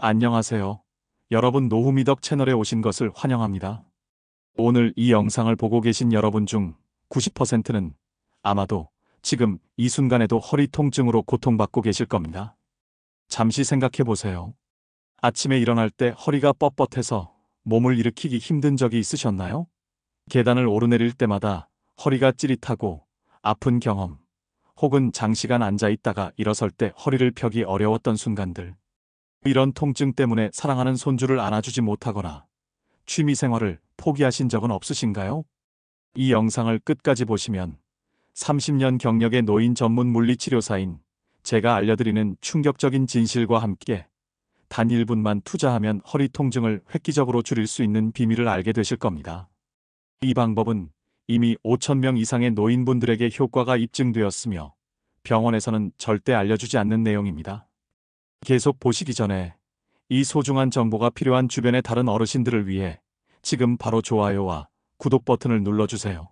안녕하세요. 여러분 노후미덕 채널에 오신 것을 환영합니다. 오늘 이 영상을 보고 계신 여러분 중 90%는 아마도 지금 이 순간에도 허리 통증으로 고통받고 계실 겁니다. 잠시 생각해 보세요. 아침에 일어날 때 허리가 뻣뻣해서 몸을 일으키기 힘든 적이 있으셨나요? 계단을 오르내릴 때마다 허리가 찌릿하고 아픈 경험, 혹은 장시간 앉아 있다가 일어설 때 허리를 펴기 어려웠던 순간들. 이런 통증 때문에 사랑하는 손주를 안아주지 못하거나 취미 생활을 포기하신 적은 없으신가요? 이 영상을 끝까지 보시면 30년 경력의 노인 전문 물리치료사인 제가 알려드리는 충격적인 진실과 함께 단 1분만 투자하면 허리 통증을 획기적으로 줄일 수 있는 비밀을 알게 되실 겁니다. 이 방법은 이미 5,000명 이상의 노인분들에게 효과가 입증되었으며 병원에서는 절대 알려주지 않는 내용입니다. 계속 보시기 전에 이 소중한 정보가 필요한 주변의 다른 어르신들을 위해 지금 바로 좋아요와 구독 버튼을 눌러주세요.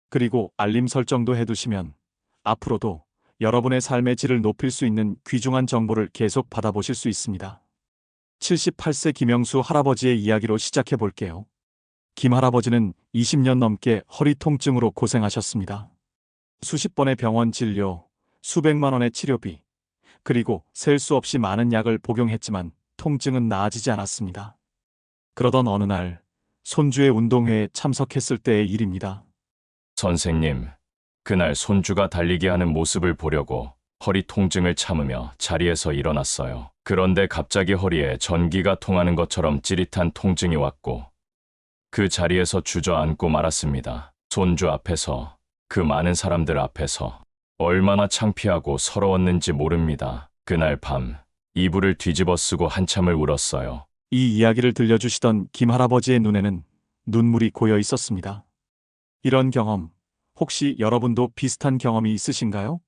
그리고 알림 설정도 해두시면 앞으로도 여러분의 삶의 질을 높일 수 있는 귀중한 정보를 계속 받아보실 수 있습니다. 78세 김영수 할아버지의 이야기로 시작해 볼게요. 김 할아버지는 20년 넘게 허리 통증으로 고생하셨습니다. 수십 번의 병원 진료, 수백만 원의 치료비, 그리고 셀 수 없이 많은 약을 복용했지만 통증은 나아지지 않았습니다. 그러던 어느 날 손주의 운동회에 참석했을 때의 일입니다. 선생님, 그날 손주가 달리기 하는 모습을 보려고 허리 통증을 참으며 자리에서 일어났어요. 그런데 갑자기 허리에 전기가 통하는 것처럼 찌릿한 통증이 왔고 그 자리에서 주저앉고 말았습니다. 손주 앞에서, 그 많은 사람들 앞에서 얼마나 창피하고 서러웠는지 모릅니다. 그날 밤 이불을 뒤집어 쓰고 한참을 울었어요. 이 이야기를 들려주시던 김 할아버지의 눈에는 눈물이 고여 있었습니다. 이런 경험, 혹시 여러분도 비슷한 경험이 있으신가요?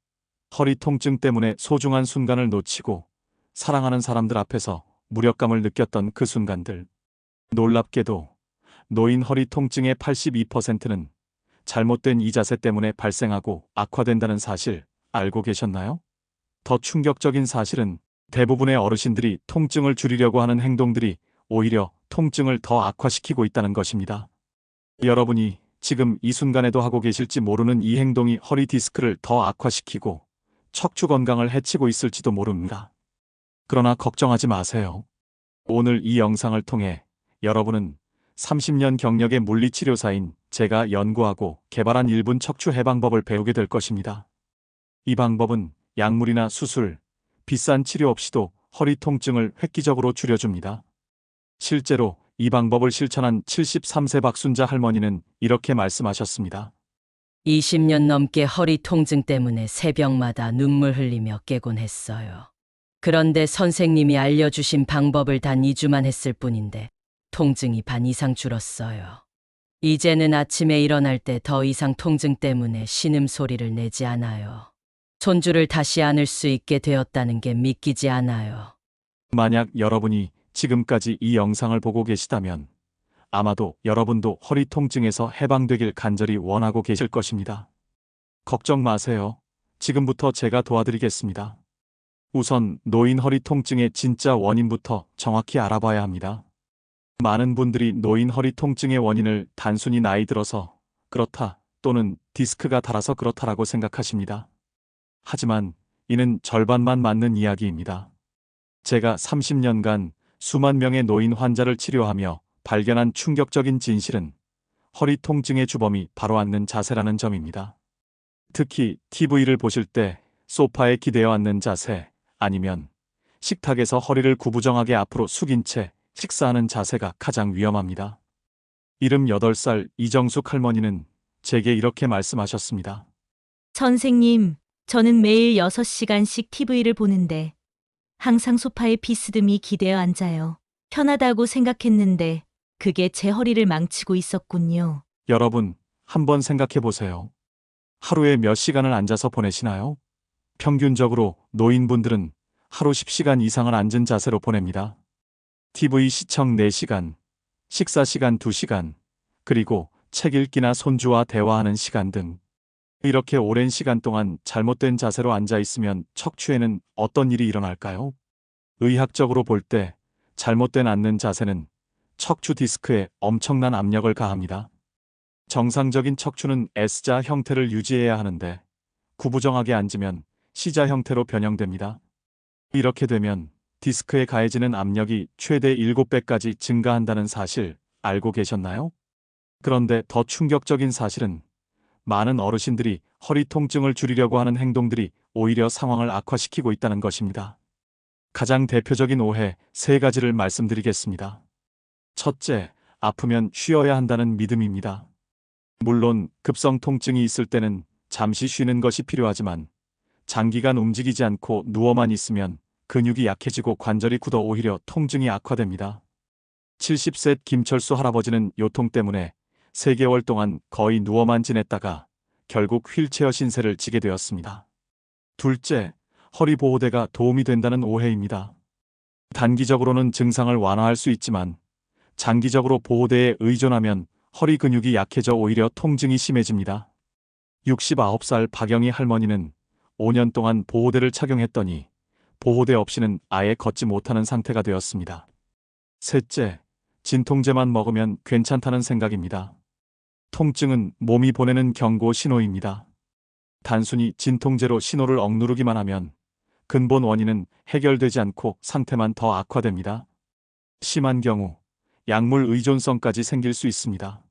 허리 통증 때문에 소중한 순간을 놓치고 사랑하는 사람들 앞에서 무력감을 느꼈던 그 순간들. 놀랍게도 노인 허리 통증의 82%는 잘못된 이 자세 때문에 발생하고 악화된다는 사실 알고 계셨나요? 더 충격적인 사실은 대부분의 어르신들이 통증을 줄이려고 하는 행동들이 오히려 통증을 더 악화시키고 있다는 것입니다. 여러분이 지금 이 순간에도 하고 계실지 모르는 이 행동이 허리 디스크를 더 악화시키고 척추 건강을 해치고 있을지도 모릅니다. 그러나 걱정하지 마세요. 오늘 이 영상을 통해 여러분은 30년 경력의 물리치료사인 제가 연구하고 개발한 1분 척추 해방법을 배우게 될 것입니다. 이 방법은 약물이나 수술, 비싼 치료 없이도 허리 통증을 획기적으로 줄여줍니다. 실제로 이 방법을 실천한 73세 박순자 할머니는 이렇게 말씀하셨습니다. 20년 넘게 허리 통증 때문에 새벽마다 눈물 흘리며 깨곤 했어요. 그런데 선생님이 알려주신 방법을 단 2주만 했을 뿐인데 통증이 반 이상 줄었어요. 이제는 아침에 일어날 때 더 이상 통증 때문에 신음소리를 내지 않아요. 손주를 다시 안을 수 있게 되었다는 게 믿기지 않아요. 만약 여러분이 지금까지 이 영상을 보고 계시다면 아마도 여러분도 허리 통증에서 해방되길 간절히 원하고 계실 것입니다. 걱정 마세요. 지금부터 제가 도와드리겠습니다. 우선 노인 허리 통증의 진짜 원인부터 정확히 알아봐야 합니다. 많은 분들이 노인 허리 통증의 원인을 단순히 나이 들어서 그렇다 또는 디스크가 닳아서 그렇다라고 생각하십니다. 하지만 이는 절반만 맞는 이야기입니다. 제가 30년간 수만 명의 노인 환자를 치료하며 발견한 충격적인 진실은 허리 통증의 주범이 바로 앉는 자세라는 점입니다. 특히 TV를 보실 때 소파에 기대어 앉는 자세, 아니면 식탁에서 허리를 구부정하게 앞으로 숙인 채 식사하는 자세가 가장 위험합니다. 78살 이정숙 할머니는 제게 이렇게 말씀하셨습니다. 선생님, 저는 매일 6시간씩 TV를 보는데 항상 소파에 비스듬히 기대어 앉아요. 편하다고 생각했는데 그게 제 허리를 망치고 있었군요. 여러분, 한번 생각해 보세요. 하루에 몇 시간을 앉아서 보내시나요? 평균적으로 노인분들은 하루 10시간 이상을 앉은 자세로 보냅니다. TV 시청 4시간, 식사 시간 2시간, 그리고 책 읽기나 손주와 대화하는 시간 등 이렇게 오랜 시간 동안 잘못된 자세로 앉아 있으면 척추에는 어떤 일이 일어날까요? 의학적으로 볼 때 잘못된 앉는 자세는 척추 디스크에 엄청난 압력을 가합니다. 정상적인 척추는 S자 형태를 유지해야 하는데 구부정하게 앉으면 C자 형태로 변형됩니다. 이렇게 되면 디스크에 가해지는 압력이 최대 7배까지 증가한다는 사실 알고 계셨나요? 그런데 더 충격적인 사실은 많은 어르신들이 허리 통증을 줄이려고 하는 행동들이 오히려 상황을 악화시키고 있다는 것입니다. 가장 대표적인 오해 3가지를 말씀드리겠습니다. 첫째, 아프면 쉬어야 한다는 믿음입니다. 물론 급성 통증이 있을 때는 잠시 쉬는 것이 필요하지만 장기간 움직이지 않고 누워만 있으면 근육이 약해지고 관절이 굳어 오히려 통증이 악화됩니다. 70세 김철수 할아버지는 요통 때문에 3개월 동안 거의 누워만 지냈다가 결국 휠체어 신세를 지게 되었습니다. 둘째, 허리 보호대가 도움이 된다는 오해입니다. 단기적으로는 증상을 완화할 수 있지만 장기적으로 보호대에 의존하면 허리 근육이 약해져 오히려 통증이 심해집니다. 69살 박영희 할머니는 5년 동안 보호대를 착용했더니 보호대 없이는 아예 걷지 못하는 상태가 되었습니다. 셋째, 진통제만 먹으면 괜찮다는 생각입니다. 통증은 몸이 보내는 경고 신호입니다. 단순히 진통제로 신호를 억누르기만 하면 근본 원인은 해결되지 않고 상태만 더 악화됩니다. 심한 경우 약물 의존성까지 생길 수 있습니다.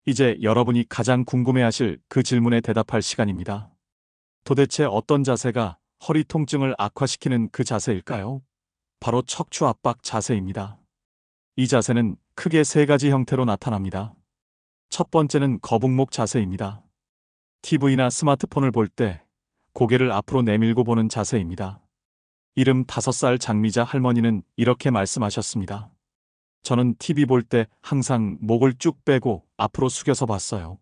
이제 여러분이 가장 궁금해하실 그 질문에 대답할 시간입니다. 도대체 어떤 자세가 허리 통증을 악화시키는 그 자세일까요? 바로 척추 압박 자세입니다. 이 자세는 크게 3가지 형태로 나타납니다. 첫 번째는 거북목 자세입니다. TV나 스마트폰을 볼 때 고개를 앞으로 내밀고 보는 자세입니다. 이름 5살 장미자 할머니는 이렇게 말씀하셨습니다. 저는 TV 볼 때 항상 목을 쭉 빼고 앞으로 숙여서 봤어요.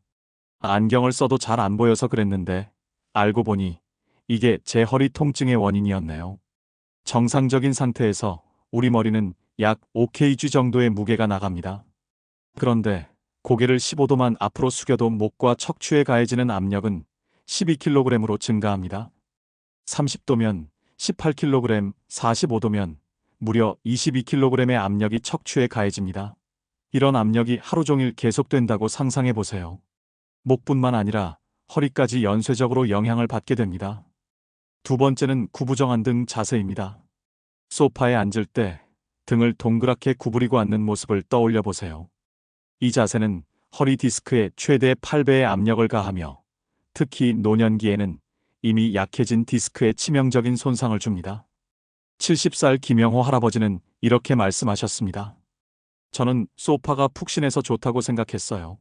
안경을 써도 잘 안 보여서 그랬는데 알고 보니 이게 제 허리 통증의 원인이었네요. 정상적인 상태에서 우리 머리는 약 5kg 정도의 무게가 나갑니다. 그런데 고개를 15도만 앞으로 숙여도 목과 척추에 가해지는 압력은 12kg으로 증가합니다. 30도면 18kg, 45도면 무려 22kg의 압력이 척추에 가해집니다. 이런 압력이 하루 종일 계속된다고 상상해 보세요. 목뿐만 아니라 허리까지 연쇄적으로 영향을 받게 됩니다. 두 번째는 구부정한 등 자세입니다. 소파에 앉을 때 등을 동그랗게 구부리고 앉는 모습을 떠올려 보세요. 이 자세는 허리 디스크에 최대 8배의 압력을 가하며 특히 노년기에는 이미 약해진 디스크에 치명적인 손상을 줍니다. 70살 김영호 할아버지는 이렇게 말씀하셨습니다. 저는 소파가 푹신해서 좋다고 생각했어요.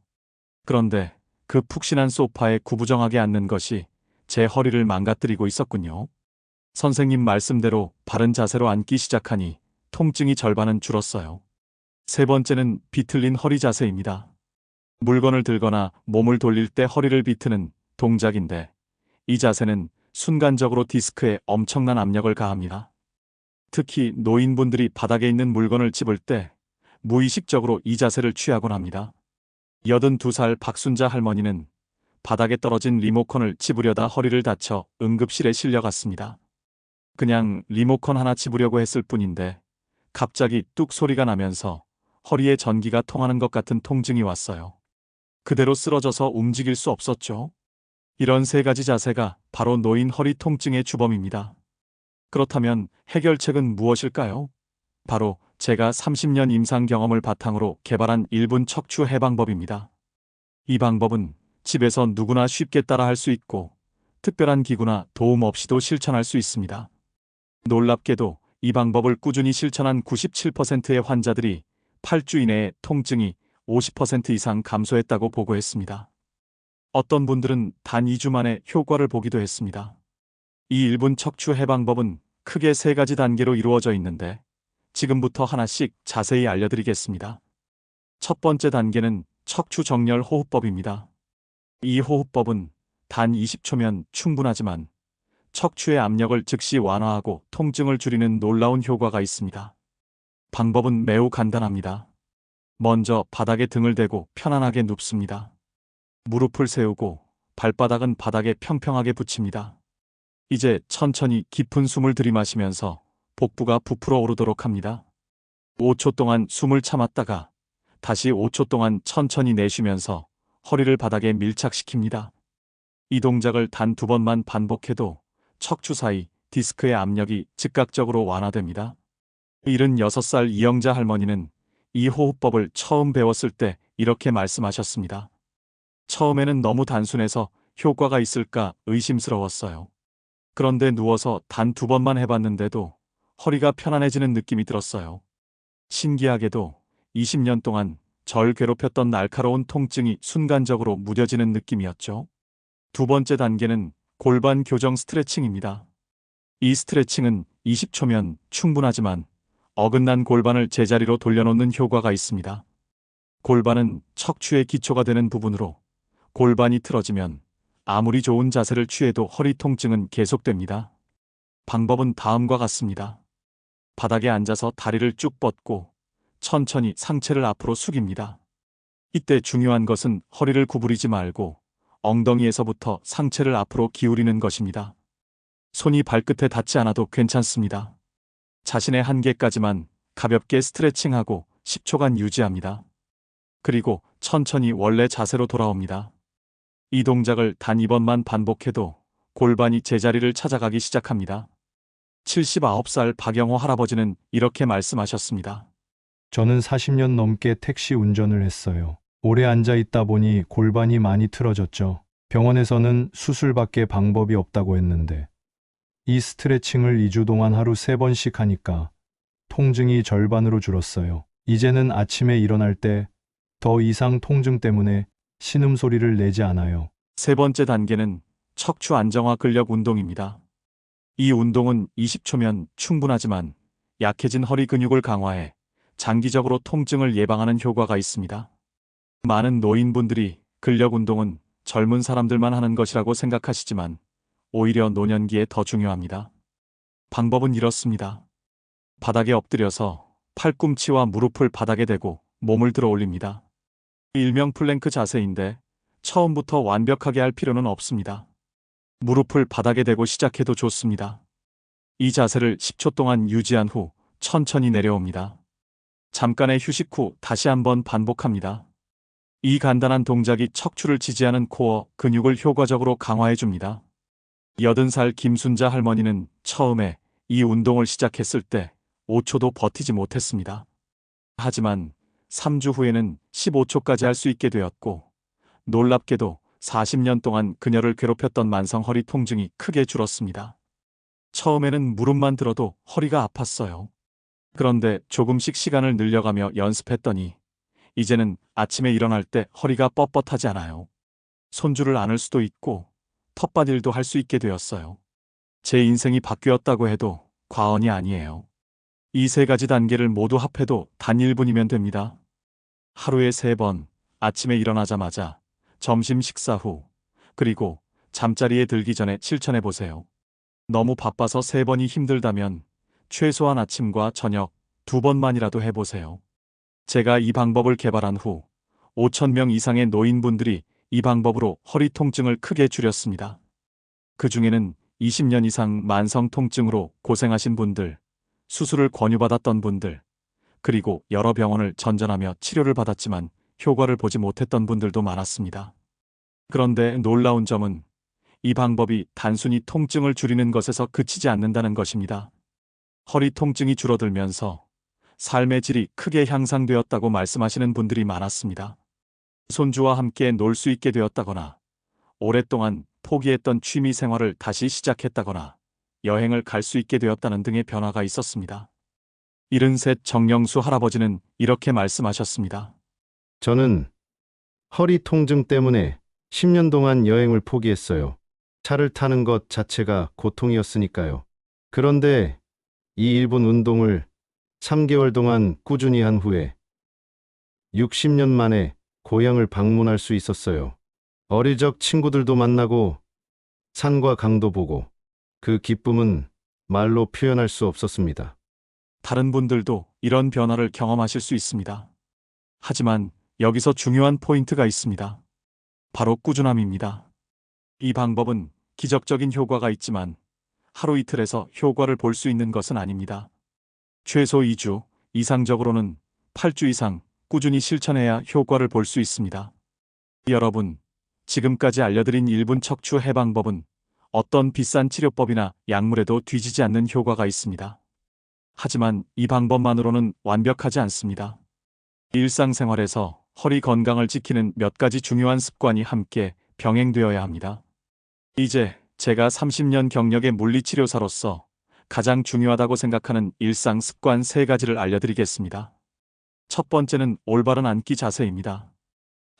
그런데 그 푹신한 소파에 구부정하게 앉는 것이 제 허리를 망가뜨리고 있었군요. 선생님 말씀대로 바른 자세로 앉기 시작하니 통증이 절반은 줄었어요. 세 번째는 비틀린 허리 자세입니다. 물건을 들거나 몸을 돌릴 때 허리를 비트는 동작인데 이 자세는 순간적으로 디스크에 엄청난 압력을 가합니다. 특히 노인분들이 바닥에 있는 물건을 집을 때 무의식적으로 이 자세를 취하곤 합니다. 82살 박순자 할머니는 바닥에 떨어진 리모컨을 집으려다 허리를 다쳐 응급실에 실려갔습니다. 그냥 리모컨 하나 집으려고 했을 뿐인데 갑자기 뚝 소리가 나면서 허리에 전기가 통하는 것 같은 통증이 왔어요. 그대로 쓰러져서 움직일 수 없었죠. 이런 3가지 자세가 바로 노인 허리 통증의 주범입니다. 그렇다면 해결책은 무엇일까요? 바로 제가 30년 임상 경험을 바탕으로 개발한 1분 척추 해방법입니다. 이 방법은 집에서 누구나 쉽게 따라할 수 있고 특별한 기구나 도움 없이도 실천할 수 있습니다. 놀랍게도 이 방법을 꾸준히 실천한 97%의 환자들이 8주 이내에 통증이 50% 이상 감소했다고 보고했습니다. 어떤 분들은 단 2주 만에 효과를 보기도 했습니다. 이 1분 척추 해방법은 크게 3가지 단계로 이루어져 있는데 지금부터 하나씩 자세히 알려드리겠습니다. 첫 번째 단계는 척추 정렬 호흡법입니다. 이 호흡법은 단 20초면 충분하지만 척추의 압력을 즉시 완화하고 통증을 줄이는 놀라운 효과가 있습니다. 방법은 매우 간단합니다. 먼저 바닥에 등을 대고 편안하게 눕습니다. 무릎을 세우고 발바닥은 바닥에 평평하게 붙입니다. 이제 천천히 깊은 숨을 들이마시면서 복부가 부풀어 오르도록 합니다. 5초 동안 숨을 참았다가 다시 5초 동안 천천히 내쉬면서 허리를 바닥에 밀착시킵니다. 이 동작을 단 2번만 반복해도 척추 사이 디스크의 압력이 즉각적으로 완화됩니다. 76살 이영자 할머니는 이 호흡법을 처음 배웠을 때 이렇게 말씀하셨습니다. 처음에는 너무 단순해서 효과가 있을까 의심스러웠어요. 그런데 누워서 단 2번만 해봤는데도 허리가 편안해지는 느낌이 들었어요. 신기하게도 20년 동안 절 괴롭혔던 날카로운 통증이 순간적으로 무뎌지는 느낌이었죠. 2번째 단계는 골반 교정 스트레칭입니다. 이 스트레칭은 20초면 충분하지만 어긋난 골반을 제자리로 돌려놓는 효과가 있습니다. 골반은 척추의 기초가 되는 부분으로 골반이 틀어지면 아무리 좋은 자세를 취해도 허리 통증은 계속됩니다. 방법은 다음과 같습니다. 바닥에 앉아서 다리를 쭉 뻗고 천천히 상체를 앞으로 숙입니다. 이때 중요한 것은 허리를 구부리지 말고 엉덩이에서부터 상체를 앞으로 기울이는 것입니다. 손이 발끝에 닿지 않아도 괜찮습니다. 자신의 한계까지만 가볍게 스트레칭하고 10초간 유지합니다. 그리고 천천히 원래 자세로 돌아옵니다. 이 동작을 단 2번만 반복해도 골반이 제자리를 찾아가기 시작합니다. 79살 박영호 할아버지는 이렇게 말씀하셨습니다. 저는 40년 넘게 택시 운전을 했어요. 오래 앉아 있다 보니 골반이 많이 틀어졌죠. 병원에서는 수술밖에 방법이 없다고 했는데 이 스트레칭을 2주 동안 하루 3번씩 하니까 통증이 절반으로 줄었어요. 이제는 아침에 일어날 때 더 이상 통증 때문에 신음소리를 내지 않아요. 3번째 단계는 척추 안정화 근력 운동입니다. 이 운동은 20초면 충분하지만 약해진 허리 근육을 강화해 장기적으로 통증을 예방하는 효과가 있습니다. 많은 노인분들이 근력 운동은 젊은 사람들만 하는 것이라고 생각하시지만 오히려 노년기에 더 중요합니다. 방법은 이렇습니다. 바닥에 엎드려서 팔꿈치와 무릎을 바닥에 대고 몸을 들어 올립니다. 일명 플랭크 자세인데 처음부터 완벽하게 할 필요는 없습니다. 무릎을 바닥에 대고 시작해도 좋습니다. 이 자세를 10초 동안 유지한 후 천천히 내려옵니다. 잠깐의 휴식 후 다시 한번 반복합니다. 이 간단한 동작이 척추를 지지하는 코어 근육을 효과적으로 강화해 줍니다. 80살 김순자 할머니는 처음에 이 운동을 시작했을 때 5초도 버티지 못했습니다. 하지만 3주 후에는 15초까지 할 수 있게 되었고 놀랍게도 40년 동안 그녀를 괴롭혔던 만성 허리 통증이 크게 줄었습니다. 처음에는 무릎만 들어도 허리가 아팠어요. 그런데 조금씩 시간을 늘려가며 연습했더니 이제는 아침에 일어날 때 허리가 뻣뻣하지 않아요. 손줄을 안을 수도 있고 텃밭일도 할 수 있게 되었어요. 제 인생이 바뀌었다고 해도 과언이 아니에요. 이 3가지 단계를 모두 합해도 단 1분이면 됩니다. 하루에 3번, 아침에 일어나자마자, 점심 식사 후, 그리고 잠자리에 들기 전에 실천해 보세요. 너무 바빠서 3번이 힘들다면 최소한 아침과 저녁 2번만이라도 해보세요. 제가 이 방법을 개발한 후 5,000명 이상의 노인분들이 이 방법으로 허리 통증을 크게 줄였습니다. 그 중에는 20년 이상 만성 통증으로 고생하신 분들, 수술을 권유받았던 분들, 그리고 여러 병원을 전전하며 치료를 받았지만 효과를 보지 못했던 분들도 많았습니다. 그런데 놀라운 점은 이 방법이 단순히 통증을 줄이는 것에서 그치지 않는다는 것입니다. 허리 통증이 줄어들면서 삶의 질이 크게 향상되었다고 말씀하시는 분들이 많았습니다. 손주와 함께 놀 수 있게 되었다거나, 오랫동안 포기했던 취미 생활을 다시 시작했다거나, 여행을 갈 수 있게 되었다는 등의 변화가 있었습니다. 73 정영수 할아버지는 이렇게 말씀하셨습니다. 저는 허리 통증 때문에 10년 동안 여행을 포기했어요. 차를 타는 것 자체가 고통이었으니까요. 그런데 이 1분 운동을 3개월 동안 꾸준히 한 후에 60년 만에 고향을 방문할 수 있었어요. 어릴 적 친구들도 만나고 산과 강도 보고 그 기쁨은 말로 표현할 수 없었습니다. 다른 분들도 이런 변화를 경험하실 수 있습니다. 하지만 여기서 중요한 포인트가 있습니다. 바로 꾸준함입니다. 이 방법은 기적적인 효과가 있지만 하루 이틀에서 효과를 볼 수 있는 것은 아닙니다. 최소 2주, 이상적으로는 8주 이상 꾸준히 실천해야 효과를 볼 수 있습니다. 여러분, 지금까지 알려드린 1분 척추 해방법은 어떤 비싼 치료법이나 약물에도 뒤지지 않는 효과가 있습니다. 하지만 이 방법만으로는 완벽하지 않습니다. 일상생활에서 허리 건강을 지키는 몇 가지 중요한 습관이 함께 병행되어야 합니다. 이제 제가 30년 경력의 물리치료사로서 가장 중요하다고 생각하는 일상 습관 3가지를 알려드리겠습니다. 첫 번째는 올바른 앉기 자세입니다.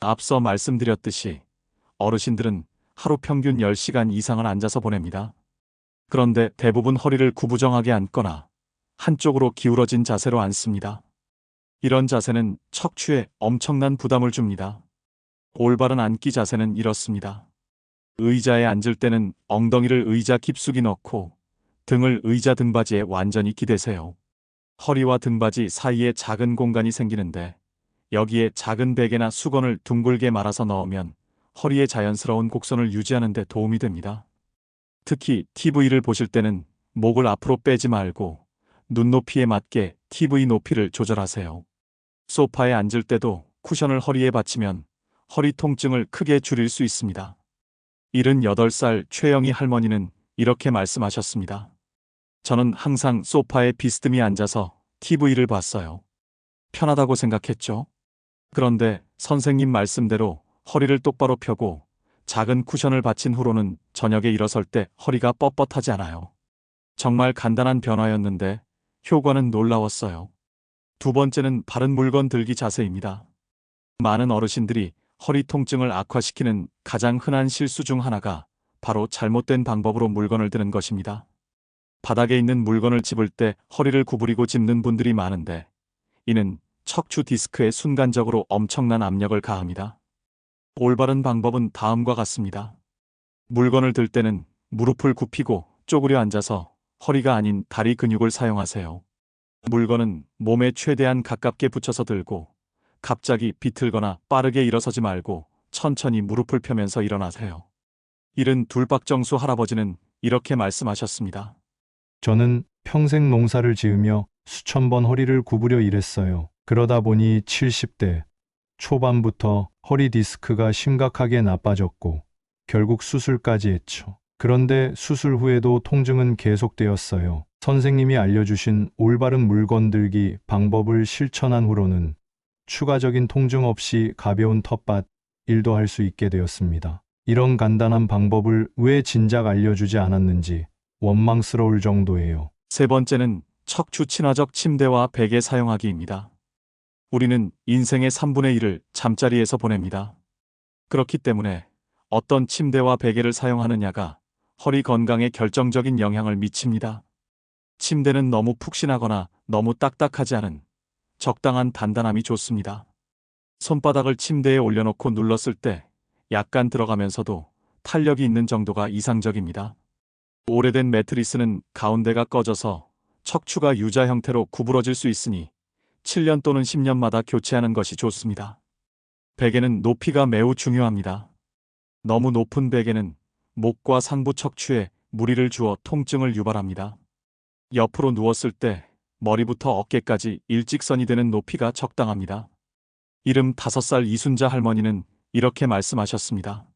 앞서 말씀드렸듯이 어르신들은 하루 평균 10시간 이상을 앉아서 보냅니다. 그런데 대부분 허리를 구부정하게 앉거나 한쪽으로 기울어진 자세로 앉습니다. 이런 자세는 척추에 엄청난 부담을 줍니다. 올바른 앉기 자세는 이렇습니다. 의자에 앉을 때는 엉덩이를 의자 깊숙이 넣고 등을 의자 등받이에 완전히 기대세요. 허리와 등받이 사이에 작은 공간이 생기는데 여기에 작은 베개나 수건을 둥글게 말아서 넣으면 허리의 자연스러운 곡선을 유지하는 데 도움이 됩니다. 특히 TV를 보실 때는 목을 앞으로 빼지 말고 눈높이에 맞게 TV 높이를 조절하세요. 소파에 앉을 때도 쿠션을 허리에 받치면 허리 통증을 크게 줄일 수 있습니다. 78살 최영희 할머니는 이렇게 말씀하셨습니다. 저는 항상 소파에 비스듬히 앉아서 TV를 봤어요. 편하다고 생각했죠. 그런데 선생님 말씀대로 허리를 똑바로 펴고 작은 쿠션을 받친 후로는 저녁에 일어설 때 허리가 뻣뻣하지 않아요. 정말 간단한 변화였는데 효과는 놀라웠어요. 두 번째는 바른 물건 들기 자세입니다. 많은 어르신들이 허리 통증을 악화시키는 가장 흔한 실수 중 하나가 바로 잘못된 방법으로 물건을 드는 것입니다. 바닥에 있는 물건을 집을 때 허리를 구부리고 짚는 분들이 많은데 이는 척추 디스크에 순간적으로 엄청난 압력을 가합니다. 올바른 방법은 다음과 같습니다. 물건을 들 때는 무릎을 굽히고 쪼그려 앉아서 허리가 아닌 다리 근육을 사용하세요. 물건은 몸에 최대한 가깝게 붙여서 들고 갑자기 비틀거나 빠르게 일어서지 말고 천천히 무릎을 펴면서 일어나세요. 72박정수 할아버지는 이렇게 말씀하셨습니다. 저는 평생 농사를 지으며 수천 번 허리를 구부려 일했어요. 그러다 보니 70대 초반부터 허리 디스크가 심각하게 나빠졌고 결국 수술까지 했죠. 그런데 수술 후에도 통증은 계속되었어요. 선생님이 알려주신 올바른 물건 들기 방법을 실천한 후로는 추가적인 통증 없이 가벼운 텃밭 일도 할 수 있게 되었습니다. 이런 간단한 방법을 왜 진작 알려주지 않았는지 원망스러울 정도예요. 세 번째는 척추 친화적 침대와 베개 사용하기입니다. 우리는 인생의 3분의 1을 잠자리에서 보냅니다. 그렇기 때문에 어떤 침대와 베개를 사용하느냐가 허리 건강에 결정적인 영향을 미칩니다. 침대는 너무 푹신하거나 너무 딱딱하지 않은 적당한 단단함이 좋습니다. 손바닥을 침대에 올려놓고 눌렀을 때 약간 들어가면서도 탄력이 있는 정도가 이상적입니다. 오래된 매트리스는 가운데가 꺼져서 척추가 U자 형태로 구부러질 수 있으니 7년 또는 10년마다 교체하는 것이 좋습니다. 베개는 높이가 매우 중요합니다. 너무 높은 베개는 목과 상부 척추에 무리를 주어 통증을 유발합니다. 옆으로 누웠을 때 머리부터 어깨까지 일직선이 되는 높이가 적당합니다. 75살 이순자 할머니는 이렇게 말씀하셨습니다.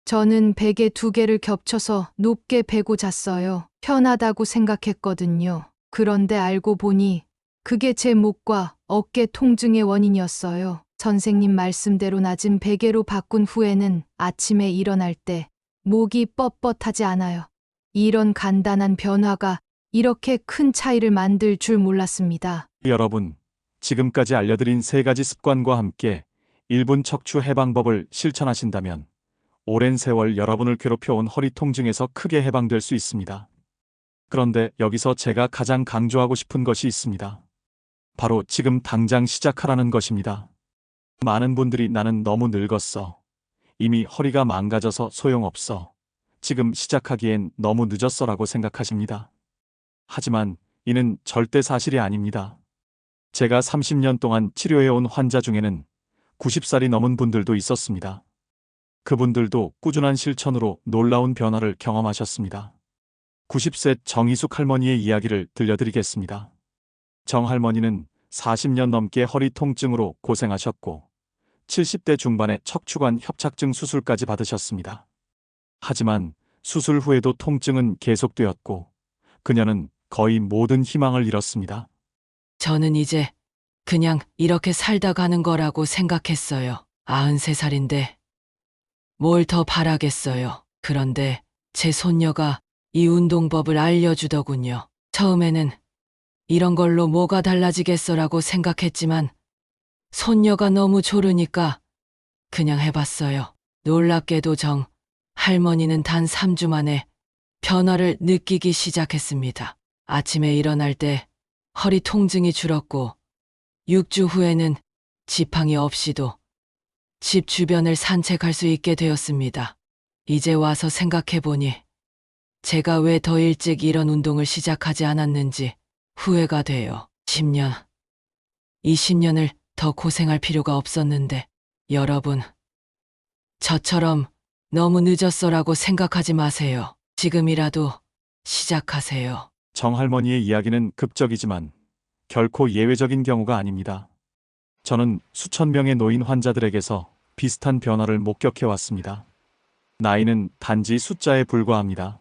저는 베개 2개를 겹쳐서 높게 베고 잤어요. 편하다고 생각했거든요. 그런데 알고 보니 그게 제 목과 어깨 통증의 원인이었어요. 선생님 말씀대로 낮은 베개로 바꾼 후에는 아침에 일어날 때 목이 뻣뻣하지 않아요. 이런 간단한 변화가 이렇게 큰 차이를 만들 줄 몰랐습니다. 여러분, 지금까지 알려드린 3가지 습관과 함께 1분 척추 해방법을 실천하신다면 오랜 세월 여러분을 괴롭혀온 허리 통증에서 크게 해방될 수 있습니다. 그런데 여기서 제가 가장 강조하고 싶은 것이 있습니다. 바로 지금 당장 시작하라는 것입니다. 많은 분들이 나는 너무 늙었어. 이미 허리가 망가져서 소용없어. 지금 시작하기엔 너무 늦었어라고 생각하십니다. 하지만 이는 절대 사실이 아닙니다. 제가 30년 동안 치료해온 환자 중에는 90살이 넘은 분들도 있었습니다. 그분들도 꾸준한 실천으로 놀라운 변화를 경험하셨습니다. 90세 정희숙 할머니의 이야기를 들려드리겠습니다. 정 할머니는 40년 넘게 허리 통증으로 고생하셨고 70대 중반에 척추관 협착증 수술까지 받으셨습니다. 하지만 수술 후에도 통증은 계속되었고 그녀는 거의 모든 희망을 잃었습니다. 저는 이제 그냥 이렇게 살다 가는 거라고 생각했어요. 93살인데 뭘 더 바라겠어요. 그런데 제 손녀가 이 운동법을 알려주더군요. 처음에는 이런 걸로 뭐가 달라지겠어라고 생각했지만 손녀가 너무 좋으니까 그냥 해봤어요. 놀랍게도 할머니는 단 3주 만에 변화를 느끼기 시작했습니다. 아침에 일어날 때 허리 통증이 줄었고 6주 후에는 지팡이 없이도 집 주변을 산책할 수 있게 되었습니다. 이제 와서 생각해보니 제가 왜 더 일찍 이런 운동을 시작하지 않았는지 후회가 돼요. 10년, 20년을 더 고생할 필요가 없었는데 여러분, 저처럼 너무 늦었어라고 생각하지 마세요. 지금이라도 시작하세요. 정할머니의 이야기는 극적이지만 결코 예외적인 경우가 아닙니다. 저는 수천 명의 노인 환자들에게서 비슷한 변화를 목격해 왔습니다. 나이는 단지 숫자에 불과합니다.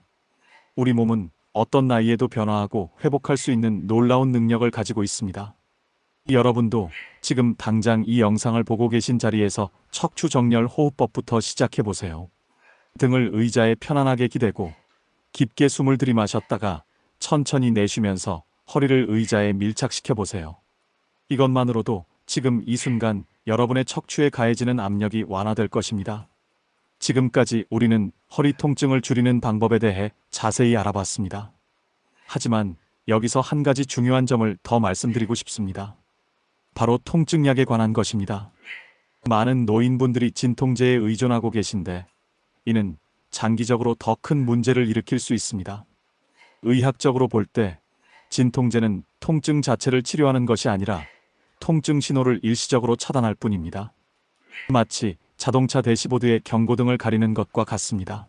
우리 몸은 어떤 나이에도 변화하고 회복할 수 있는 놀라운 능력을 가지고 있습니다. 여러분도 지금 당장 이 영상을 보고 계신 자리에서 척추 정렬 호흡법부터 시작해 보세요. 등을 의자에 편안하게 기대고 깊게 숨을 들이마셨다가 천천히 내쉬면서 허리를 의자에 밀착시켜 보세요. 이것만으로도 지금 이 순간 여러분의 척추에 가해지는 압력이 완화될 것입니다. 지금까지 우리는 허리 통증을 줄이는 방법에 대해 자세히 알아봤습니다. 하지만 여기서 한 가지 중요한 점을 더 말씀드리고 싶습니다. 바로 통증약에 관한 것입니다. 많은 노인분들이 진통제에 의존하고 계신데 이는 장기적으로 더 큰 문제를 일으킬 수 있습니다. 의학적으로 볼 때 진통제는 통증 자체를 치료하는 것이 아니라 통증 신호를 일시적으로 차단할 뿐입니다. 마치 자동차 대시보드의 경고등을 가리는 것과 같습니다.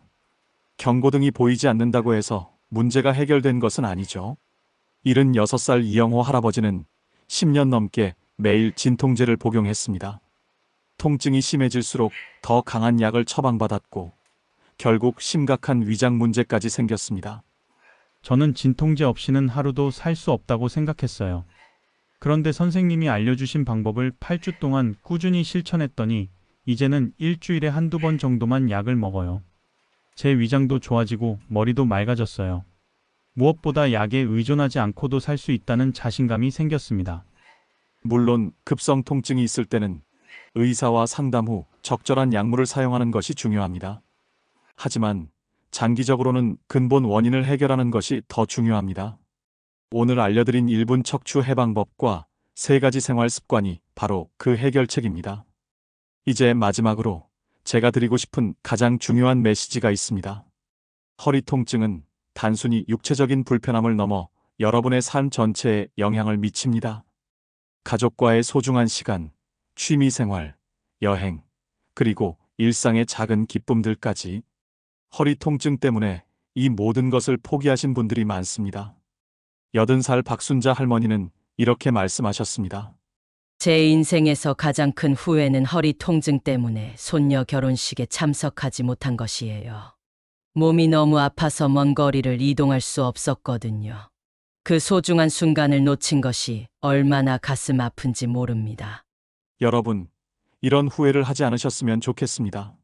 경고등이 보이지 않는다고 해서 문제가 해결된 것은 아니죠. 76살 이영호 할아버지는 10년 넘게 매일 진통제를 복용했습니다. 통증이 심해질수록 더 강한 약을 처방받았고 결국 심각한 위장 문제까지 생겼습니다. 저는 진통제 없이는 하루도 살 수 없다고 생각했어요. 그런데 선생님이 알려주신 방법을 8주 동안 꾸준히 실천했더니 이제는 일주일에 한두 번 정도만 약을 먹어요. 제 위장도 좋아지고 머리도 맑아졌어요. 무엇보다 약에 의존하지 않고도 살 수 있다는 자신감이 생겼습니다. 물론 급성 통증이 있을 때는 의사와 상담 후 적절한 약물을 사용하는 것이 중요합니다. 하지만 장기적으로는 근본 원인을 해결하는 것이 더 중요합니다. 오늘 알려드린 1분 척추 해방법과 3가지 생활 습관이 바로 그 해결책입니다. 이제 마지막으로 제가 드리고 싶은 가장 중요한 메시지가 있습니다. 허리 통증은 단순히 육체적인 불편함을 넘어 여러분의 삶 전체에 영향을 미칩니다. 가족과의 소중한 시간, 취미 생활, 여행, 그리고 일상의 작은 기쁨들까지 허리 통증 때문에 이 모든 것을 포기하신 분들이 많습니다. 80살 박순자 할머니는 이렇게 말씀하셨습니다. 제 인생에서 가장 큰 후회는 허리 통증 때문에 손녀 결혼식에 참석하지 못한 것이에요. 몸이 너무 아파서 먼 거리를 이동할 수 없었거든요. 그 소중한 순간을 놓친 것이 얼마나 가슴 아픈지 모릅니다. 여러분, 이런 후회를 하지 않으셨으면 좋겠습니다.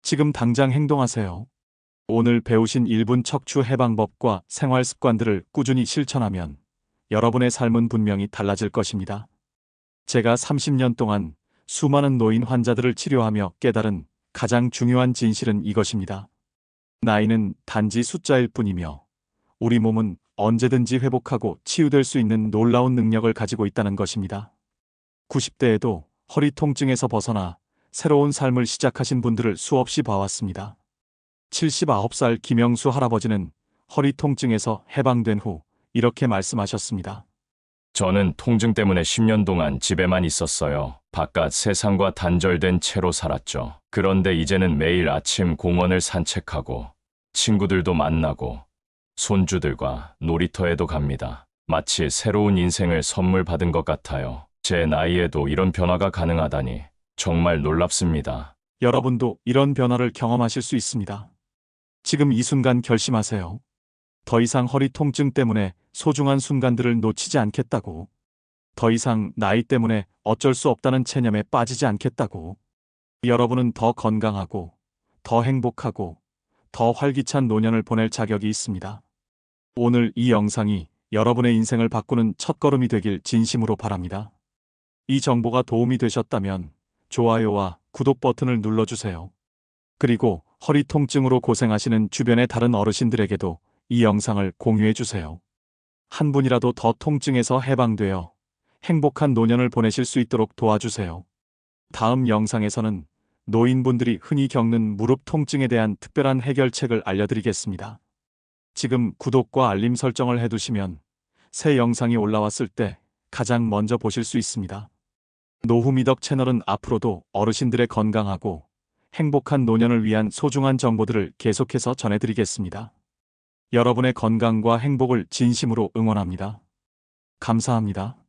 지금 당장 행동하세요. 오늘 배우신 1분 척추 해방법과 생활 습관들을 꾸준히 실천하면 여러분의 삶은 분명히 달라질 것입니다. 제가 30년 동안 수많은 노인 환자들을 치료하며 깨달은 가장 중요한 진실은 이것입니다. 나이는 단지 숫자일 뿐이며 우리 몸은 언제든지 회복하고 치유될 수 있는 놀라운 능력을 가지고 있다는 것입니다. 90대에도 허리 통증에서 벗어나 새로운 삶을 시작하신 분들을 수없이 봐왔습니다. 79살 김영수 할아버지는 허리 통증에서 해방된 후 이렇게 말씀하셨습니다. 저는 통증 때문에 10년 동안 집에만 있었어요. 바깥 세상과 단절된 채로 살았죠. 그런데 이제는 매일 아침 공원을 산책하고 친구들도 만나고 손주들과 놀이터에도 갑니다. 마치 새로운 인생을 선물 받은 것 같아요. 제 나이에도 이런 변화가 가능하다니 정말 놀랍습니다. 여러분도 이런 변화를 경험하실 수 있습니다. 지금 이 순간 결심하세요. 더 이상 허리 통증 때문에 소중한 순간들을 놓치지 않겠다고. 더 이상 나이 때문에 어쩔 수 없다는 체념에 빠지지 않겠다고. 여러분은 더 건강하고, 더 행복하고, 더 활기찬 노년을 보낼 자격이 있습니다. 오늘 이 영상이 여러분의 인생을 바꾸는 첫걸음이 되길 진심으로 바랍니다. 이 정보가 도움이 되셨다면 좋아요와 구독 버튼을 눌러주세요. 그리고 허리 통증으로 고생하시는 주변의 다른 어르신들에게도 이 영상을 공유해주세요. 한 분이라도 더 통증에서 해방되어 행복한 노년을 보내실 수 있도록 도와주세요. 다음 영상에서는 노인분들이 흔히 겪는 무릎 통증에 대한 특별한 해결책을 알려드리겠습니다. 지금 구독과 알림 설정을 해두시면 새 영상이 올라왔을 때 가장 먼저 보실 수 있습니다. 노후미덕 채널은 앞으로도 어르신들의 건강하고 행복한 노년을 위한 소중한 정보들을 계속해서 전해드리겠습니다. 여러분의 건강과 행복을 진심으로 응원합니다. 감사합니다.